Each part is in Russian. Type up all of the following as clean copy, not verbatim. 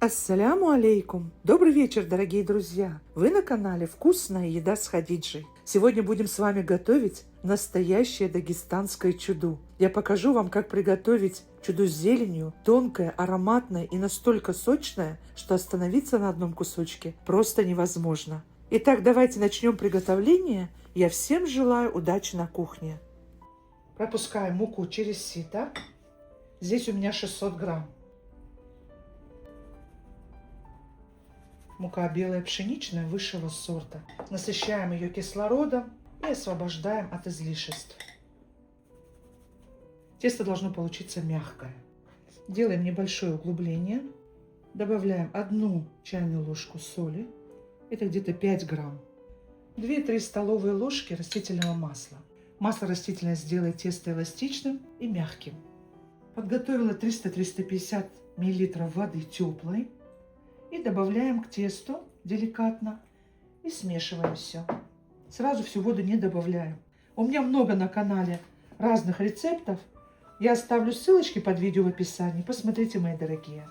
Ассаляму алейкум! Добрый вечер, дорогие друзья! Вы на канале «Вкусная еда с Хадиджей». Сегодня будем с вами готовить настоящее дагестанское чуду. Я покажу вам, как приготовить чуду с зеленью, тонкое, ароматное и настолько сочное, что остановиться на одном кусочке просто невозможно. Итак, давайте начнем приготовление. Я всем желаю удачи на кухне. Пропускаем муку через сито. Здесь у меня 600 грамм. Мука белая пшеничная высшего сорта. Насыщаем ее кислородом и освобождаем от излишеств. Тесто должно получиться мягкое. Делаем небольшое углубление. Добавляем 1 чайную ложку соли. Это где-то 5 грамм. 2-3 столовые ложки растительного масла. Масло растительное сделает тесто эластичным и мягким. Подготовила 300-350 мл воды теплой. И добавляем к тесту деликатно и смешиваем все. Сразу всю воду не добавляем. У меня много на канале разных рецептов. Я оставлю ссылочки под видео в описании. Посмотрите, мои дорогие.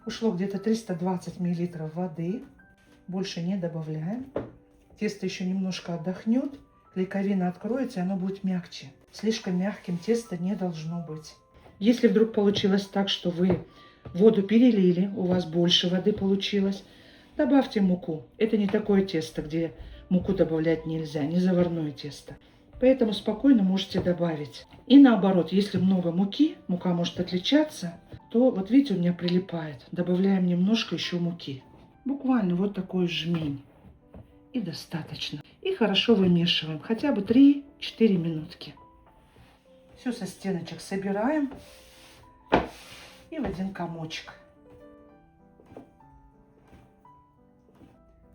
Ушло где-то 320 мл воды. Больше не добавляем. Тесто еще немножко отдохнет. Клейковина откроется, и оно будет мягче. Слишком мягким тесто не должно быть. Если вдруг получилось так, что вы воду перелили, у вас больше воды получилось, добавьте муку. Это не такое тесто, где муку добавлять нельзя, не заварное тесто. Поэтому спокойно можете добавить. И наоборот, если много муки, мука может отличаться, то вот видите, у меня прилипает. Добавляем немножко еще муки. Буквально вот такой жмень. И достаточно. И хорошо вымешиваем, хотя бы 3-4 минутки. Все со стеночек собираем и в один комочек.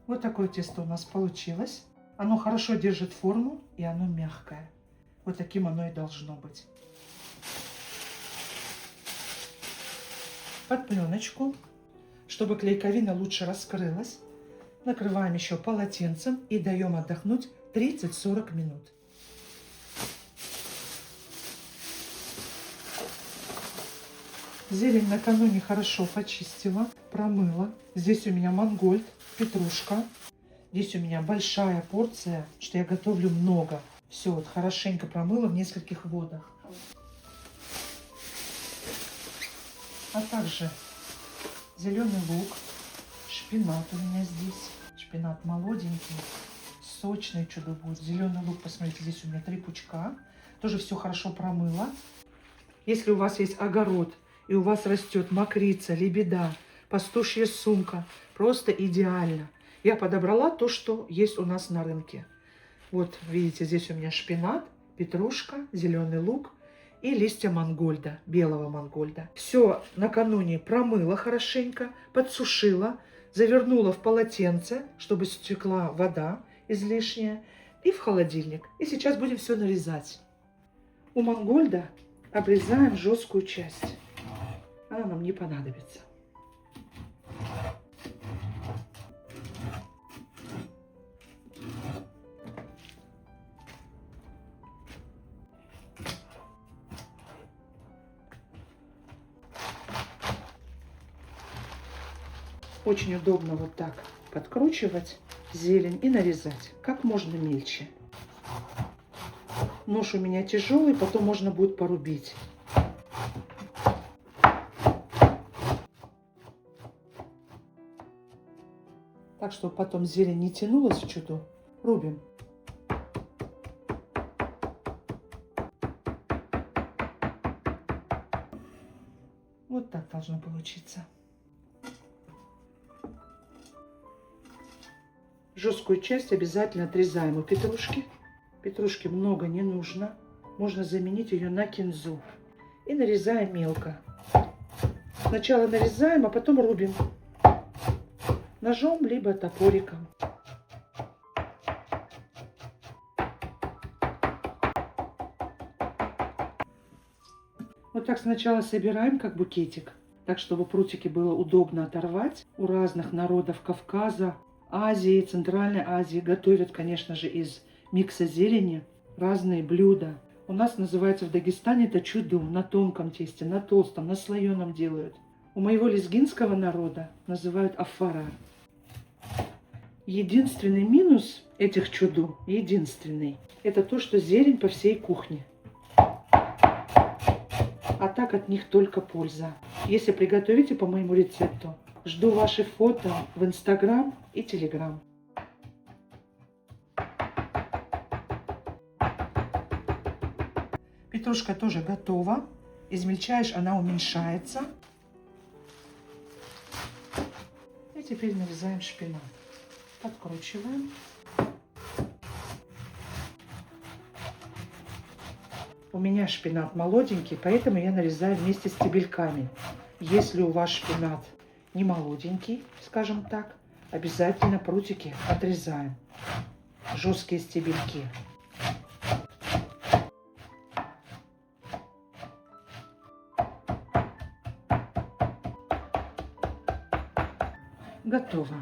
Вот такое тесто у нас получилось. Оно хорошо держит форму и оно мягкое. Вот таким оно и должно быть. Под пленочку, чтобы клейковина лучше раскрылась, накрываем еще полотенцем и даем отдохнуть 30-40 минут. Зелень накануне хорошо почистила, промыла. Здесь у меня мангольд, петрушка. Здесь у меня большая порция, что я готовлю много. Все вот хорошенько промыла в нескольких водах. А также зеленый лук, шпинат у меня здесь. Шпинат молоденький, сочный чудо будет. Зеленый лук, посмотрите, здесь у меня 3 пучка. Тоже все хорошо промыла. Если у вас есть огород, и у вас растет мокрица, лебеда, пастушья сумка, просто идеально. Я подобрала то, что есть у нас на рынке. Вот, видите, здесь у меня шпинат, петрушка, зеленый лук и листья мангольда, белого мангольда. Все накануне промыла хорошенько, подсушила, завернула в полотенце, чтобы стекла вода излишняя, и в холодильник. И сейчас будем все нарезать. У мангольда обрезаем жесткую часть. Она нам не понадобится. Очень удобно вот так подкручивать зелень и нарезать как можно мельче. Нож у меня тяжелый, потом можно будет порубить. Так, чтобы потом зелень не тянулась в чуду, рубим. Вот так должно получиться. Жесткую часть обязательно отрезаем у петрушки. Петрушки много не нужно. Можно заменить ее на кинзу. И нарезаем мелко. Сначала нарезаем, а потом рубим. Ножом, либо топориком. Вот так сначала собираем, как букетик. Так, чтобы прутики было удобно оторвать. У разных народов Кавказа, Азии, Центральной Азии готовят, конечно же, из микса зелени разные блюда. У нас называется в Дагестане это чуду. На тонком тесте, на толстом, на слоеном делают. У моего лезгинского народа называют афара. Единственный минус этих чуду, единственный, это то, что зелень по всей кухне. А так от них только польза. Если приготовите по моему рецепту, жду ваши фото в Инстаграм и Телеграм. Петрушка тоже готова. Измельчаешь, она уменьшается. И теперь нарезаем шпинат. Подкручиваем. У меня шпинат молоденький, поэтому я нарезаю вместе с стебельками. Если у вас шпинат не молоденький, скажем так, обязательно прутики отрезаем. Жесткие стебельки. Готово.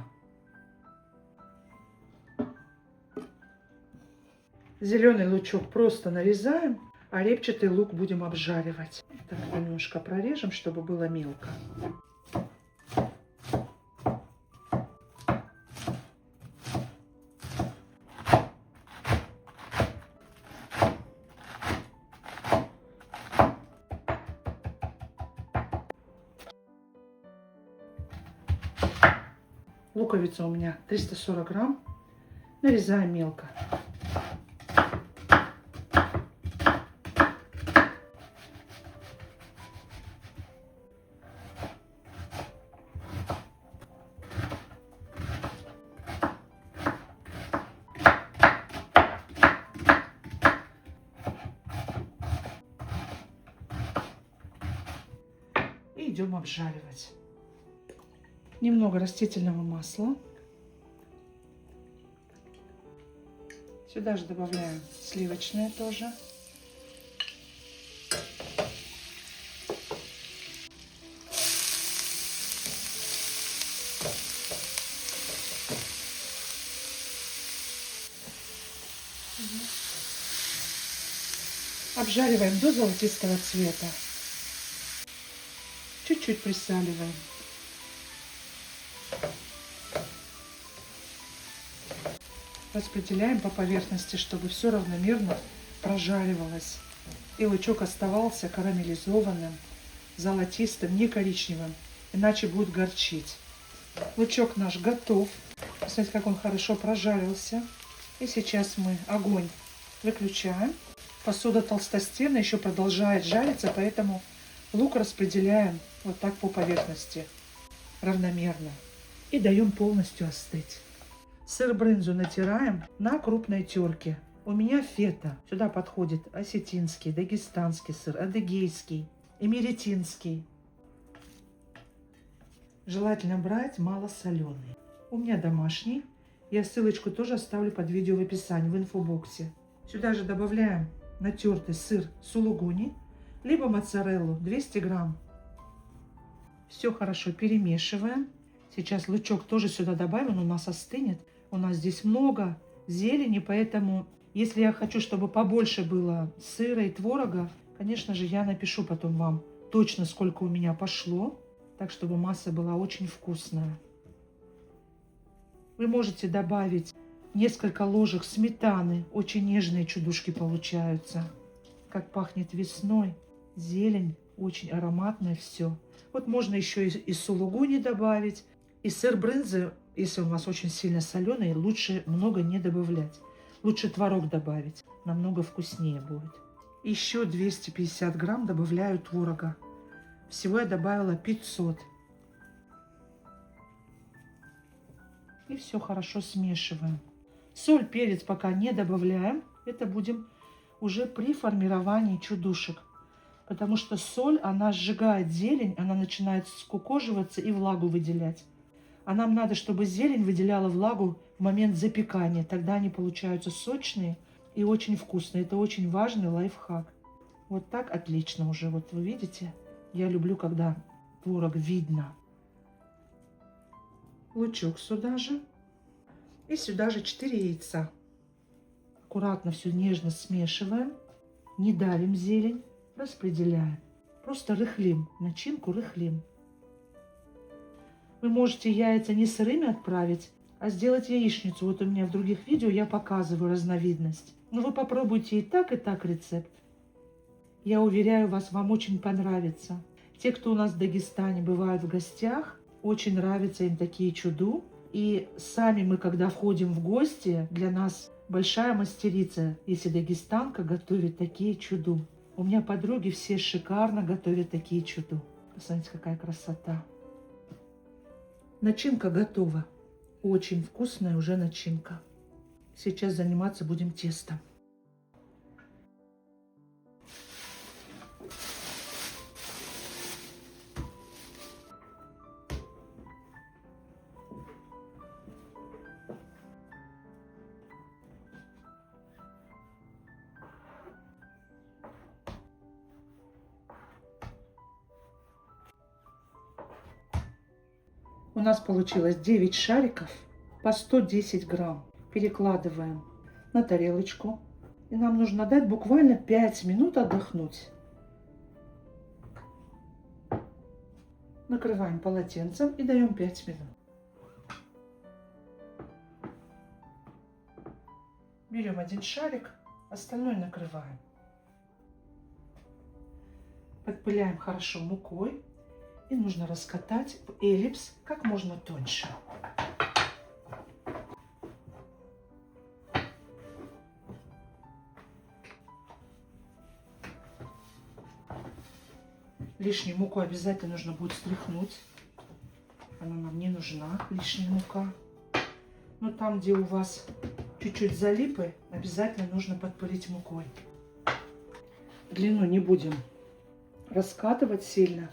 Зеленый лучок просто нарезаем, а репчатый лук будем обжаривать. Так, немножко прорежем, чтобы было мелко. Луковица у меня 340 грамм. Нарезаем мелко. И идем обжаривать. Немного растительного масла. Сюда же добавляем сливочное тоже. Обжариваем до золотистого цвета. Чуть-чуть присаливаем. Распределяем по поверхности, чтобы все равномерно прожаривалось. И лучок оставался карамелизованным, золотистым, не коричневым, иначе будет горчить. Лучок наш готов. Посмотрите, как он хорошо прожарился. И сейчас мы огонь выключаем. Посуда толстостенная еще продолжает жариться, поэтому лук распределяем вот так по поверхности равномерно. И даем полностью остыть. Сыр брынзу натираем на крупной терке. У меня фета. Сюда подходит осетинский, дагестанский сыр, адыгейский, эмеретинский. Желательно брать малосоленый. У меня домашний. Я ссылочку тоже оставлю под видео в описании, в инфобоксе. Сюда же добавляем натертый сыр сулугуни, либо моцареллу 200 грамм. Все хорошо перемешиваем. Сейчас лучок тоже сюда добавим, он у нас остынет. У нас здесь много зелени, поэтому если я хочу, чтобы побольше было сыра и творога, конечно же, я напишу потом вам точно, сколько у меня пошло, так, чтобы масса была очень вкусная. Вы можете добавить несколько ложек сметаны, очень нежные чудушки получаются. Как пахнет весной, зелень, очень ароматное все. Вот можно еще и сулугуни добавить, и сыр брынзы. Если у вас очень сильно соленый, лучше много не добавлять. Лучше творог добавить, намного вкуснее будет. Еще 250 грамм добавляю творога. Всего я добавила 500. И все хорошо смешиваем. Соль, перец пока не добавляем. Это будем уже при формировании чудушек. Потому что соль, она сжигает зелень, она начинает скукоживаться и влагу выделять. А нам надо, чтобы зелень выделяла влагу в момент запекания. Тогда они получаются сочные и очень вкусные. Это очень важный лайфхак. Вот так отлично уже. Вот вы видите, я люблю, когда творог видно. Лучок сюда же. И сюда же 4 яйца. Аккуратно все нежно смешиваем. Не давим зелень, распределяем. Просто рыхлим, начинку рыхлим. Вы можете яйца не сырыми отправить, а сделать яичницу. Вот у меня в других видео я показываю разновидность. Но вы попробуйте и так рецепт. Я уверяю вас, вам очень понравится. Те, кто у нас в Дагестане бывают в гостях, очень нравятся им такие чуду. И сами мы, когда входим в гости, для нас большая мастерица, если дагестанка готовит такие чуду. У меня подруги все шикарно готовят такие чуду. Посмотрите, какая красота. Начинка готова. Очень вкусная уже начинка. Сейчас заниматься будем тестом. У нас получилось 9 шариков по 110 грамм. Перекладываем на тарелочку. И нам нужно дать буквально 5 минут отдохнуть. Накрываем полотенцем и даем 5 минут. Берем один шарик, остальной накрываем. Подпыляем хорошо мукой. И нужно раскатать в эллипс как можно тоньше. Лишнюю муку обязательно нужно будет стряхнуть. Она нам не нужна, лишняя мука. Но там, где у вас чуть-чуть залипы, обязательно нужно подпылить мукой. Длину не будем раскатывать сильно,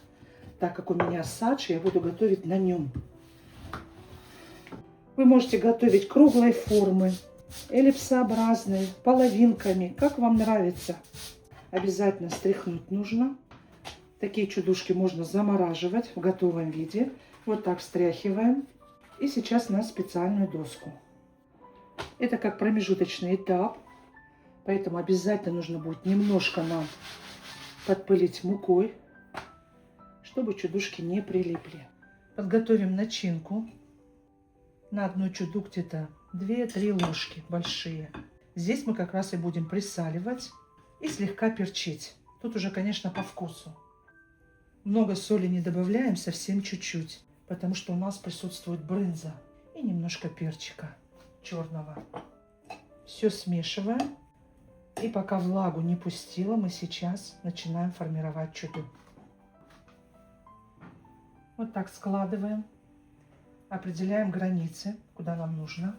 так как у меня садж, я буду готовить на нем. Вы можете готовить круглой формы, эллипсообразной, половинками, как вам нравится. Обязательно стряхнуть нужно. Такие чудушки можно замораживать в готовом виде. Вот так встряхиваем. И сейчас на специальную доску. Это как промежуточный этап. Поэтому обязательно нужно будет немножко нам подпылить мукой, чтобы чудушки не прилипли. Подготовим начинку. На одну чуду где-то 2-3 ложки большие. Здесь мы как раз и будем присаливать и слегка перчить. Тут уже, конечно, по вкусу. Много соли не добавляем, совсем чуть-чуть, потому что у нас присутствует брынза и немножко перчика черного. Все смешиваем. И пока влагу не пустила, мы сейчас начинаем формировать чуду. Вот так складываем, определяем границы, куда нам нужно.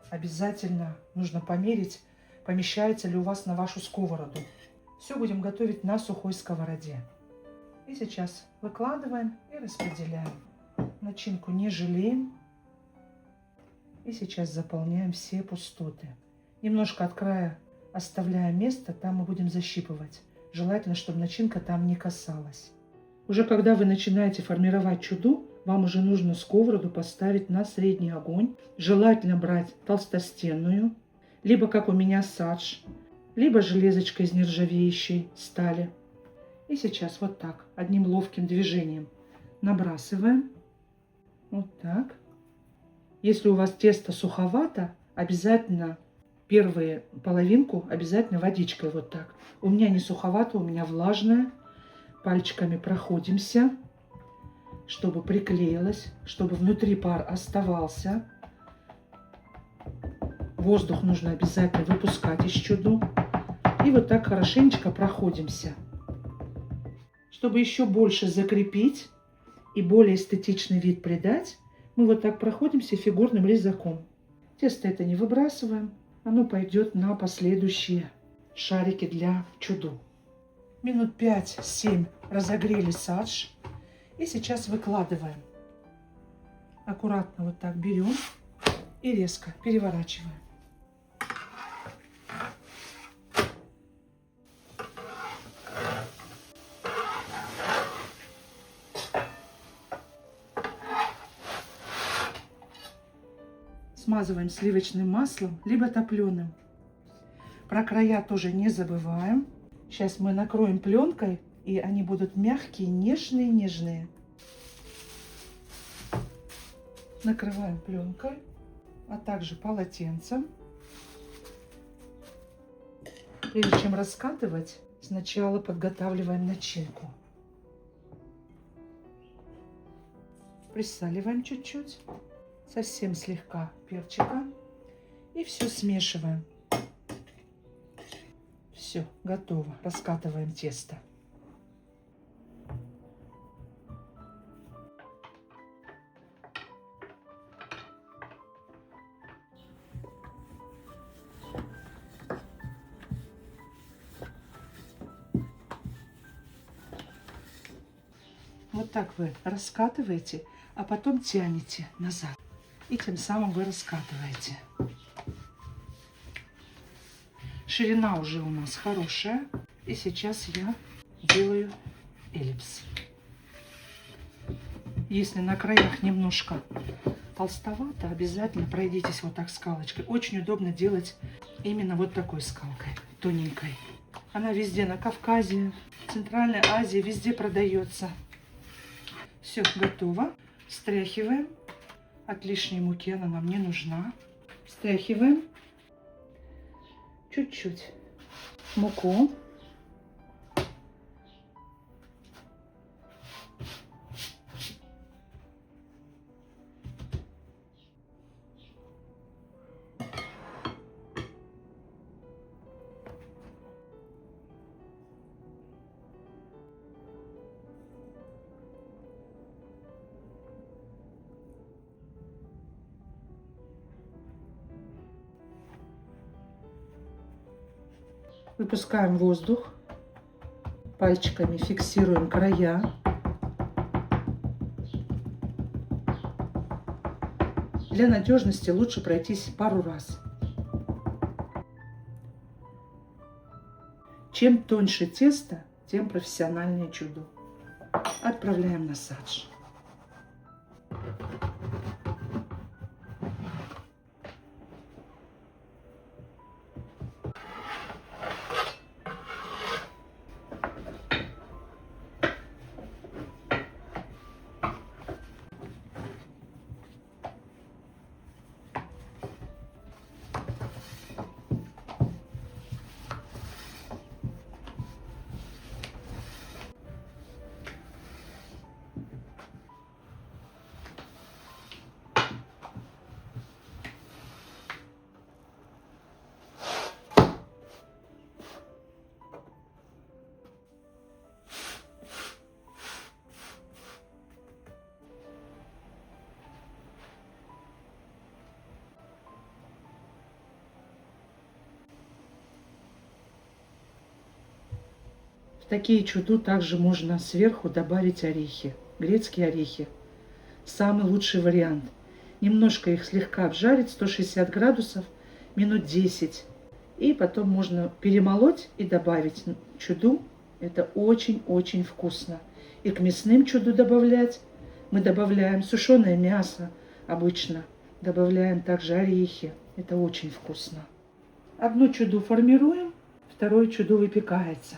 Обязательно нужно померить, помещается ли у вас на вашу сковороду. Все будем готовить на сухой сковороде. И сейчас выкладываем и распределяем. Начинку не жалеем. И сейчас заполняем все пустоты. Немножко от края оставляем место, там мы будем защипывать. Желательно, чтобы начинка там не касалась. Уже когда вы начинаете формировать чуду, вам уже нужно сковороду поставить на средний огонь. Желательно брать толстостенную, либо как у меня садж, либо железочка из нержавеющей стали. И сейчас вот так, одним ловким движением набрасываем. Вот так. Если у вас тесто суховато, обязательно первую половинку обязательно водичкой вот так. У меня не суховато, у меня влажное. Пальчиками проходимся, чтобы приклеилось, чтобы внутри пар оставался. Воздух нужно обязательно выпускать из чуду. И вот так хорошенечко проходимся. Чтобы еще больше закрепить и более эстетичный вид придать, мы вот так проходимся фигурным резаком. Тесто это не выбрасываем, оно пойдет на последующие шарики для чуду. Минут 5-7 разогрели садж. И сейчас выкладываем. Аккуратно вот так берем и резко переворачиваем. Смазываем сливочным маслом, либо топленым. Про края тоже не забываем. Сейчас мы накроем пленкой, и они будут мягкие, нежные, нежные. Накрываем пленкой, а также полотенцем. Прежде чем раскатывать, сначала подготавливаем начинку. Присаливаем чуть-чуть, совсем слегка перчика. И все смешиваем. Все, готово. Раскатываем тесто. Вот так вы раскатываете, а потом тянете назад. И тем самым вы раскатываете. Ширина уже у нас хорошая. И сейчас я делаю эллипс. Если на краях немножко толстовато, обязательно пройдитесь вот так скалочкой. Очень удобно делать именно вот такой скалкой, тоненькой. Она везде на Кавказе, в Центральной Азии, везде продается. Все, готово. Стряхиваем. От лишней муки она нам не нужна. Стряхиваем чуть-чуть муку. Выпускаем воздух. Пальчиками фиксируем края. Для надежности лучше пройтись пару раз. Чем тоньше тесто, тем профессиональнее чудо. Отправляем на садж. В такие чуду также можно сверху добавить орехи, грецкие орехи. Самый лучший вариант. Немножко их слегка обжарить, 160 градусов, минут 10. И потом можно перемолоть и добавить чуду. Это очень-очень вкусно. И к мясным чуду добавлять. Мы добавляем сушеное мясо обычно. Добавляем также орехи. Это очень вкусно. Одно чуду формируем, второе чуду выпекается.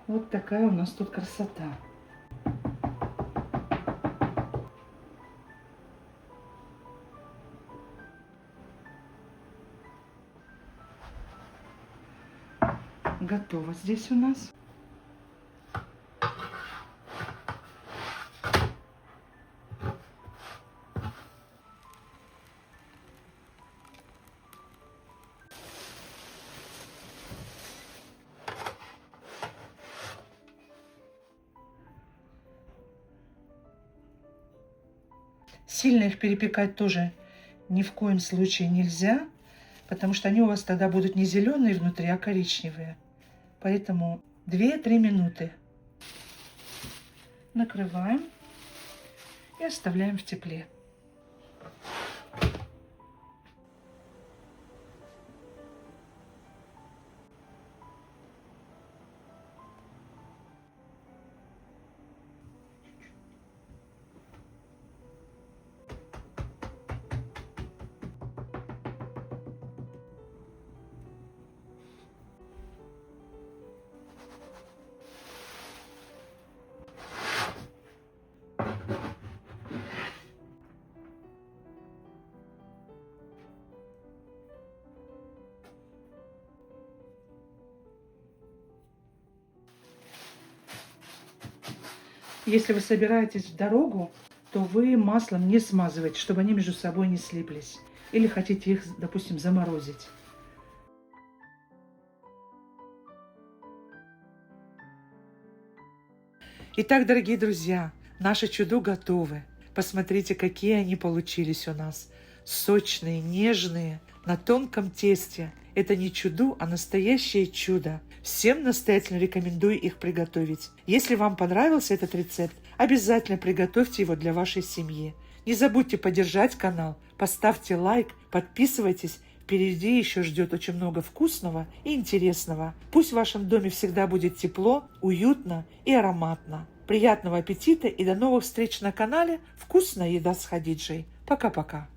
Вот такая у нас тут красота. Готово здесь у нас. Сильно их перепекать тоже ни в коем случае нельзя, потому что они у вас тогда будут не зеленые внутри, а коричневые. Поэтому 2-3 минуты накрываем и оставляем в тепле. Если вы собираетесь в дорогу, то вы маслом не смазываете, чтобы они между собой не слиплись. Или хотите их, допустим, заморозить. Итак, дорогие друзья, наши чуду готовы. Посмотрите, какие они получились у нас. Сочные, нежные, на тонком тесте. Это не чуду, а настоящее чудо. Всем настоятельно рекомендую их приготовить. Если вам понравился этот рецепт, обязательно приготовьте его для вашей семьи. Не забудьте поддержать канал, поставьте лайк, подписывайтесь. Впереди еще ждет очень много вкусного и интересного. Пусть в вашем доме всегда будет тепло, уютно и ароматно. Приятного аппетита и до новых встреч на канале «Вкусная еда с Хадиджей». Пока-пока.